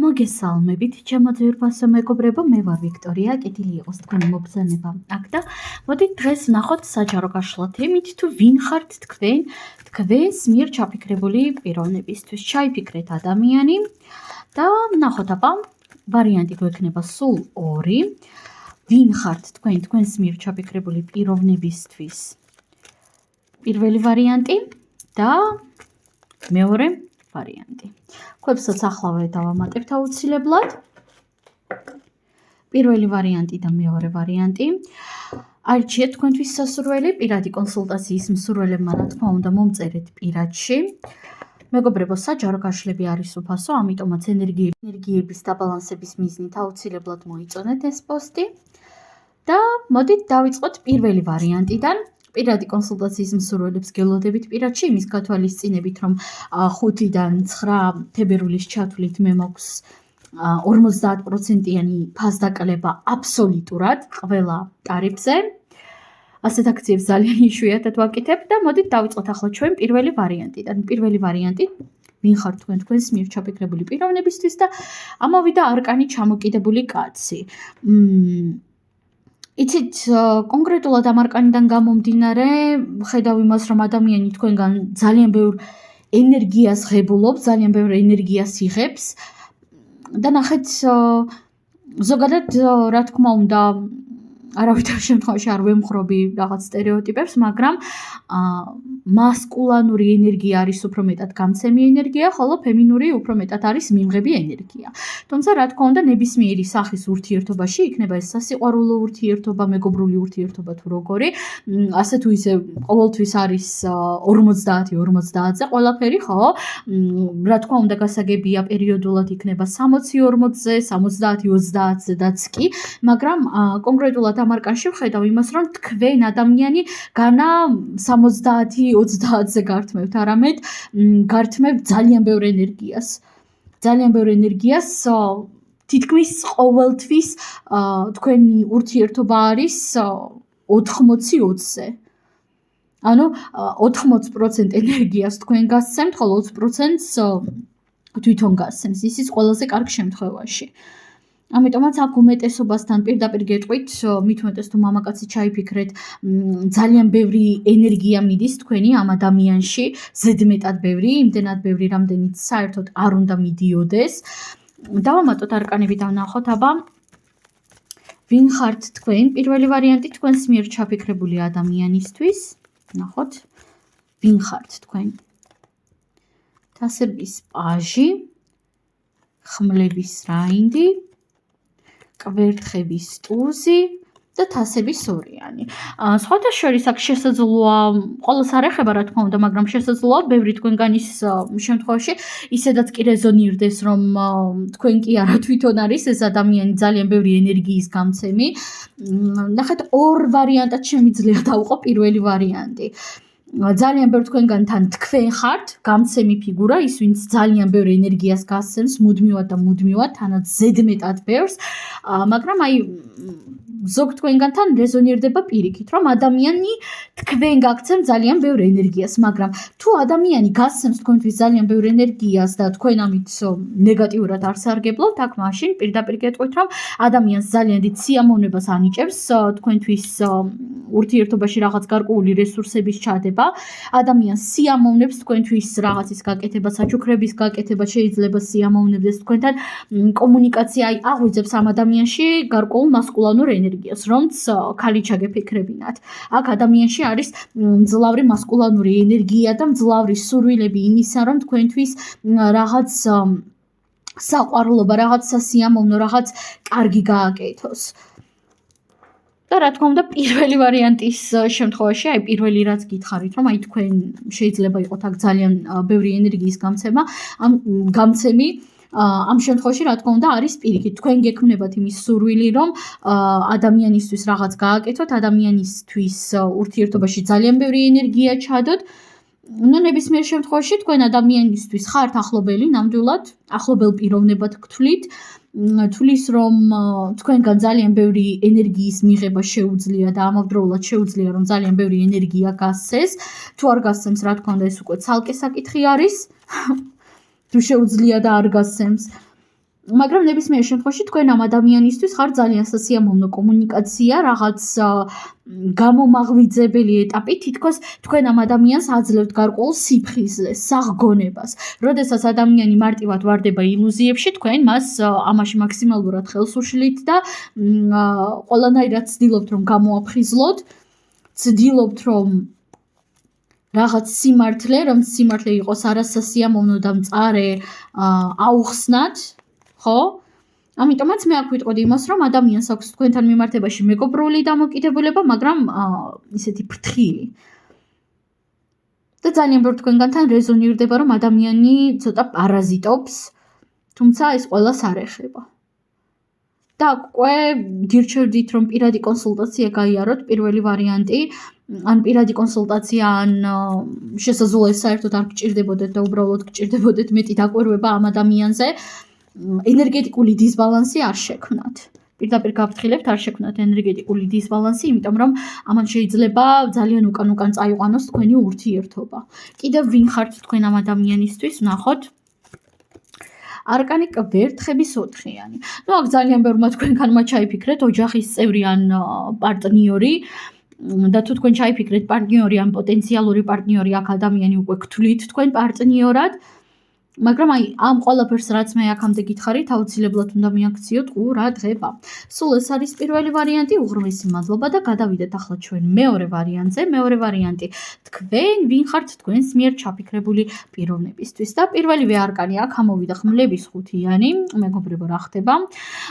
მოგესალმებით, ჩემო ძვირფასო მეგობრებო, მე ვარ ვიქტორია, კიდილი იყოს თქვენი მობრძანება აქ და მოდით დღეს ვნახოთ საჯარო გაშლათ იმით, თუ ვინ ხართ თქვენს მიერ ჩაფიქრებული პიროვნებისთვის. ჩაიფიქრეთ ადამიანი და ვნახოთ აბა ვარიანტი გვექნება სულ ორი. ვინ ხართ თქვენს მიერ ჩაფიქრებული პიროვნებისთვის? პირველი ვარიანტი და მეორე ვარიანტი. ქვებსაც ახლავე დავამატებთ აუცილებლად. პირველი ვარიანტი და მეორე ვარიანტი. არჩიეთ თქვენთვის სასურველი, პირადი კონსულტაციის მსურველებმა რა თქმა უნდა მომწერეთ პირადში. მეგობრებო, საჯარო გაშლები არის უფასო, ამიტომაც ენერგიების დაბალანსების მიზნით აუცილებლად მოიწონეთ ეს პოსტი. და მოდით დავიწყოთ პირველი ვარიანტიდან. პირადი კონსულტაციის მსურველებს გელოდებით პირადში, იმის გათვალისწინებით, რომ 5-დან 9 თებერვლის ჩათვლით მე მაქვს 50%-იანი ფასდაკლება აბსოლუტურად ყველა ტარიფზე. ასეთ აქციებს ძალიან იშვიათად ვაკეთებ და მოდით დავიწყოთ ახლა ჩვენ პირველი ვარიანტიდან. პირველი ვარიანტი ვინ ხართ თქვენს მიერ ჩაფიქრებული პიროვნებისთვის და ამოვიდა არკანი ჩამოკიდებული კაცი. იცით, კონკრეტულად ამ არკანიდან გამომდინარე, ხედავ იმას, რომ ადამიანი თქვენგან ძალიან ბევრ ენერგიას ღებულობს, ძალიან ბევრ ენერგიას იღებს და ნახეთ, ზოგადად, რა თქმა უნდა, არავითარ შემთხვევაში არ ვემხრობი რაღაც სტერეოტიპებს, მაგრამ მასკულანური ენერგია არის უფრო მეტად გამცემი ენერგია, ხოლო ფემინური უფრო მეტად არის მიმღები ენერგია. თუმცა, რა თქმა უნდა, ნებისმიერი სახის ურთიერთობაში, იქნება ეს სასიყვარულო ურთიერთობა, მეგობრული ურთიერთობა თუ როგორი, ასე თუ ისე ყოველთვის არის 50-50-ზე ყველაფერი, ხო? რა თქმა უნდა, გასაგებია პერიოდულად იქნება 60-40-ზე, 70-30-ზედაც კი, მაგრამ კონკრეტულად ამ არკანში ვხედავ იმას, რომ თქვენ ადამიანი განა 70-30-ზე გართმევთ, არამედ გართმევთ ძალიან ბევრ ენერგიას. ძალიან ბევრ ენერგიას თითქმის ყოველთვის თქვენი ურთიერთობა არის 80-20-ზე. ანუ 80% ენერგიას თქვენ გასცემთ, ხოლო 20%-ს თვითონ გასცემს. ისიც ყველაზე კარგ შემთხვევაში. ამიტომაც აქ უმეტესობასთან პირდაპირ გეტყვით, მით უმეტეს თუ მამაკაცი ჩაიფიქრეთ, ძალიან ბევრი ენერგია მიდის თქვენი ამ ადამიანში, ზედმეტად ბევრი, იმდენად ბევრი, რამდენიც საერთოდ არ უნდა მიდიოდეს. დავამატოთ არკანები და ვნახოთ აბა ვინ ხართ თქვენ? პირველი ვარიანტი თქვენს მიერ ჩაფიქრებული ადამიანისთვის. ვნახოთ ვინ ხართ თქვენ? თასების პაჟი, ხმლების რაინდი, კვერთხების ტუზი და თასების ორიანი. სხვათა შორის აქ შესაძლოა, ყოველს არ ეხება რა თქმა უნდა, მაგრამ შესაძლოა ბევრი თქვენგანის შემთხვევაში ისედაც კი რეზონირდეს, რომ თქვენ კი არა თვითონ არის ეს ადამიანი ძალიან ბევრი ენერგიის გამცემი. ნახეთ, ორ ვარიანტად შემიძლია დავყო პირველი ვარიანტი. ძალიან ბევრ თქვენგან თან თქვენ ხართ, გამცემი ფიგურა, ის ვინც ძალიან ბევრ ენერგიას გასცემს, მუდმივად და მუდმივად, თანაც ზედმეტად ბევრს, მაგრამ აი ზოგ თქვენგანთან რეზონირდება პირიქით, რომ ადამიანი თქვენ გაგცემ ძალიან ბევრ ენერგიას, მაგრამ თუ ადამიანი გასცემს თქვენთვის ძალიან ბევრ ენერგიას და თქვენ ამით ნეგატიურად არ სარგებლობთ, აქ მაშინ პირდაპირ გეტყვით, რომ ადამიანს ძალიან დიდ სიამოვნებას ანიჭებს თქვენთვის ურთიერთობაში რაღაც გარკვეული რესურსების ჩადება. ადამიანს სიამოვნებს თქვენთვის რაღაცის გაკეთება, საჩუქრების გაკეთება, შეიძლება სიამოვნებდეს თქვენთან კომუნიკაცია, აი აღვიძებს ამ ადამიანში გარკვეულ მასკულანურ ენერგიას, რომც ქალი ჩაგეფიქრებინათ. აქ ადამიანში არის მძლავრი მასკულანური ენერგია და მძლავრი სურვილები იმისა, რომ თქვენთვის რაღაც საყვარლობა, რაღაც სასიამოვნო, რაღაც კარგი გააკეთოს. და რა თქმა უნდა, პირველი ვარიანტის შემთხვევაში, აი პირველი რაც გითხარით, რომ აი თქვენ შეიძლება იყოთ აქ ძალიან ბევრი ენერგიის გამცემი, ამ შემთხვევაში რა თქმა უნდა არის პირიქით. თქვენ გექმნებათ იმის სურვილი, რომ ადამიანისთვის რაღაც გააკეთოთ, ადამიანისთვის ურთიერთობაში ძალიან ბევრი ენერგია ჩადოთ. ნუ ნებისმიერ შემთხვევაში თქვენ ადამიანისთვის ხართ ახლობელი, ნამდვილად ახლობელ პიროვნებად გთვლით. თulis რომ თქვენგან ძალიან ბევრი ენერგიის მიღება შეუძლია და ამავდროულად შეუძლია რომ ძალიან ბევრი ენერგია გასცეს. თუ არ გასცემს, რა თქმა უნდა, ეს უკვე ცალკე საკითხი არის. თუ შეუძლია და არ გასცემს. მაგრამ ნებისმიერ შემთხვევაში თქვენ ამ ადამიანისთვის ხარ ძალიან სასიამოვნო კომუნიკაცია, რაღაც გამომაღვიძებელი ეტაპი, თითქოს თქვენ ამ ადამიანს აძლევთ გარკვეულ სიფხიზლეს, საღგონებას. როდესაც ადამიანი მარტივად ვარდება ილუზიებში, თქვენ მას ამაში მაქსიმალურად ხელს უშლით და ყველანაირად ცდილობთ რომ გამოაფხიზლოთ, ცდილობთ რომ რაღაც სიმართლე, რომ სიმართლე იყოს არასასიამოვნო და მწარე აუხსნათ, ხო? ამიტომაც მე აქ ვიტყოდი იმას, რომ ადამიანს აქვს თქვენთან მიმართებაში მეგობრული დამოკიდებულება, მაგრამ ისეთი ფრთხილი. და ძალიან ბევრი თქვენგანთან რეზონირდება, რომ ადამიანი ცოტა პარაზიტობს, თუმცა ეს ყველას არ ეხება. და უკვე გირჩევდით, რომ პირადი კონსულტაცია გაიაროთ, პირველი ვარიანტი, ან პირადი კონსულტაცია, ან შესაძლოა საერთოდ არ გჭირდებოდეთ და უბრალოდ გჭირდებოდეთ მეტი დაკვირვება ამ ადამიანზე. ენერგეტიკული დისბალანსი არ შექმნათ. პირდაპირ გავფრთხილებთ, არ შექმნათ ენერგეტიკული დისბალანსი, იმიტომ რომ ამან შეიძლება ძალიან უკან წაიყვანოს თქვენი ურთიერთობა. კიდევ ვინ ხართ თქვენ ამ ადამიანისთვის, ვნახოთ. არკანი ვერთხების 4-იანი. აქ ძალიან ბევრმა თქვენგანმა ჩაიფიქრეთ ოჯახის წევრი ან პარტნიორი. და თუ თქვენ ჩაიფიქრეთ პარტნიორი ან პოტენციალური პარტნიორი, აქ ადამიანი უკვე გთვლით თქვენ პარტნიორად. მაგრამ ამ ყველაფერს რაც მე აქამდე გითხარით, აუცილებლად უნდა მიაქციოთ ყურადღება. სულ ეს არის პირველი ვარიანტი, უღრმესი მადლობა და გადავიდეთ ახლა ჩვენ მეორე ვარიანტზე. მეორე ვარიანტი, თქვენ ვინ ხართ თქვენს მიერ ჩაფიქრებული პიროვნებისთვის და პირველივე არკანი აქ ამოვიდა ხმლების 5-იანი, მეგობრებო რა ხდება?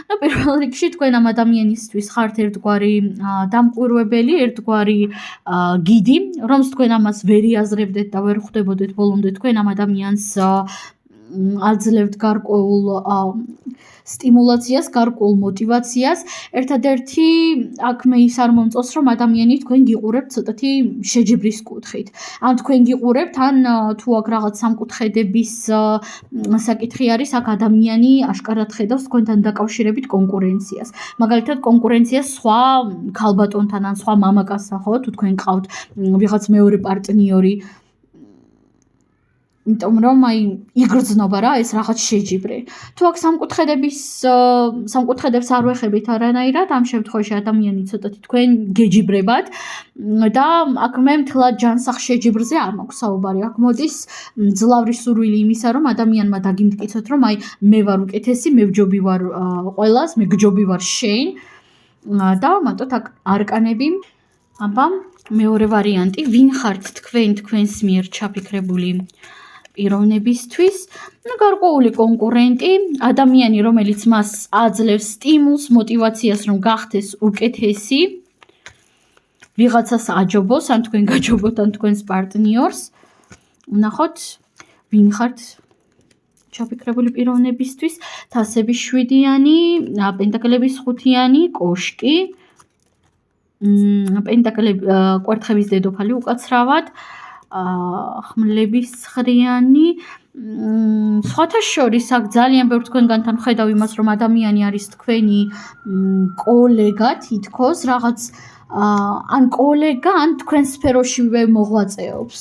და პირველ რიგში თქვენ ამ ადამიანისთვის ხართ ერთგვარი დამკვირვებელი, ერთგვარი გიდი, რომს თქვენ ამას ვერ იაზრებდეთ და ვერ ხვდებოდეთ ბოლომდე თქვენ ამ ადამიანს აძლევთ გარკვეულ სტიმულაციას, გარკვეულ მოტივაციას. ერთადერთი აქ მე ის არ მომწონს, რომ ადამიანი თქვენ გიყურებთ ცოტათი შეჯიბრის კუთხით. ან თქვენ გიყურებთ, ან თუ აქ რაღაც სამკუთხედების საკითხი არის, აქ ადამიანი აშკარად ხედავს თქვენთან დაკავშირებით კონკურენციას. მაგალითად, კონკურენციას სხვა ქალბატონთან ან სხვა მამაკაცთან, ხო, თუ თქვენ ყავთ ვიღაც მეორე პარტნიორი. იმიტომ რომ იგრძნობა რა ეს რაღაც შეჯიბრი. თუ აქ სამკუთხედებს არ ვეხებით არანაირად, ამ შემთხვევაში ადამიანი ცოტათი თქვენ გეჯიბრებათ და აქ მე მთლად ჯანსაღ შეჯიბრზე არ მაქვს საუბარი. აქ მოდის ძლავრი სურვილი იმისა, რომ ადამიანმა დაგიმტკიცოთ, რომ მე ვარ უკეთესი, მე ვჯობი ვარ ყველას, მე გჯობი ვარ შენ და მარტო აქ არკანები. აბა მეორე ვარიანტი, ვინ ხართ თქვენ თქვენს მიერ ჩაფიქრებული პიროვნებისთვის, გარკვეული კონკურენტი, ადამიანი, რომელიც მას აძლევს სტიმულს, მოტივაციას, რომ გახდეს უკეთესი, ვიღაცას აჯობოს, ან თქვენ გაჯობოთ, ან თქვენს პარტნიორს. ვნახოთ, ვინ ხართ ჩაფიქრებული პიროვნებისთვის, თასების 7-იანი, პენტაკლების 5-იანი, კოშკი, კვერთხების დედოფალი უკაცრავად, ხმლების 9-იანი. სხვათა შორის აქ ძალიან ბევრი თქვენგანთან ხედავ იმას, რომ ადამიანი არის თქვენი კოლეგა, თითქოს რაღაც ან კოლეგა, ან თქვენ სფეროშივე მოღვაწეობს.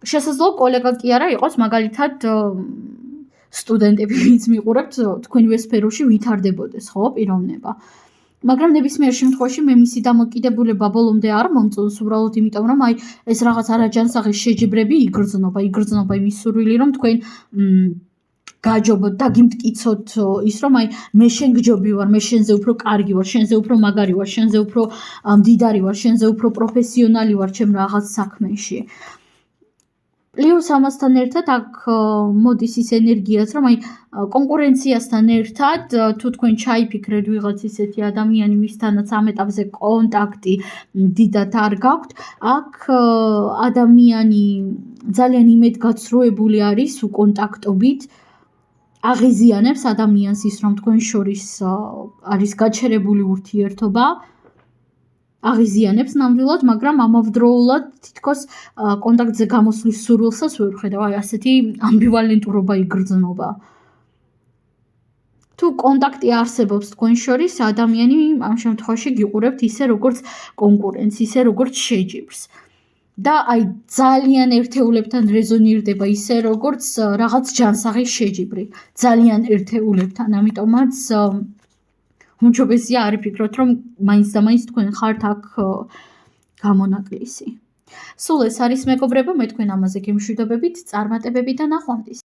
შესაძლოა კოლეგა კი არა იყოს, მაგალითად სტუდენტები, ვინც მიყურებთ, თქვენივე სფეროში ვითარდებოდეს, ხო, პიროვნება. მაგრამ ნებისმიერ შემთხვევაში მე მისი დამოკიდებულება ბოლომდე არ მომწონს, უბრალოდ იმიტომ რომ ეს რაღაც არაჯანსაღი შეჯიბრები იგრძნობა იმის სურვილი, რომ თქვენ გაჯობოთ, დაგიმტკიცოთ ის, რომ მე შენ გჯობი ვარ, მე შენზე უფრო კარგი ვარ, შენზე უფრო მაგარი ვარ, შენზე უფრო მდიდარი ვარ, შენზე უფრო პროფესიონალი ვარ ჩემ რაღაც საქმეში. პლუს ამასთან ერთად აქ მოდის ის ენერგიაც, რომ კონკურენციასთან ერთად თუ თქვენ ჩაიფიქრეთ ვიღაც ისეთი ადამიანი, ვისთანაც ამ ეტაპზე კონტაქტი დიდად არ გაქვთ, აქ ადამიანი ძალიან იმედგაცრუებული არის უკონტაქტობით, აღიზიანებს ადამიანს ის, რომ თქვენ შორის არის გაჩერებული ურთიერთობა, აღიზიანებს ნამდვილად, მაგრამ ამავდროულად თითქოს კონტაქტზე გამოსვლის სურვილსაც ვერ ვხედავ, ასეთი ამბივალენტურობა იგრძნობა. თუ კონტაქტი არსებობს თქვენ შორის, ადამიანი ამ შემთხვევაში გიყურებთ ისე როგორც კონკურენტს, ისე როგორც შეჯიბრს. და აი ძალიან ერთეულებთან რეზონირდება ისე როგორც რაღაც ჯანსაღი შეჯიბრი ძალიან ერთეულებთან ამიტომაც უმჯობესია არ იფიქროთ რომ მაინც და მაინც თქვენ ხართ აქ გამონაკლისი სულ ეს არის მეგობრებო მე თქვენ ამაზე გემშვიდობებით წარმატებები და ნახვამდის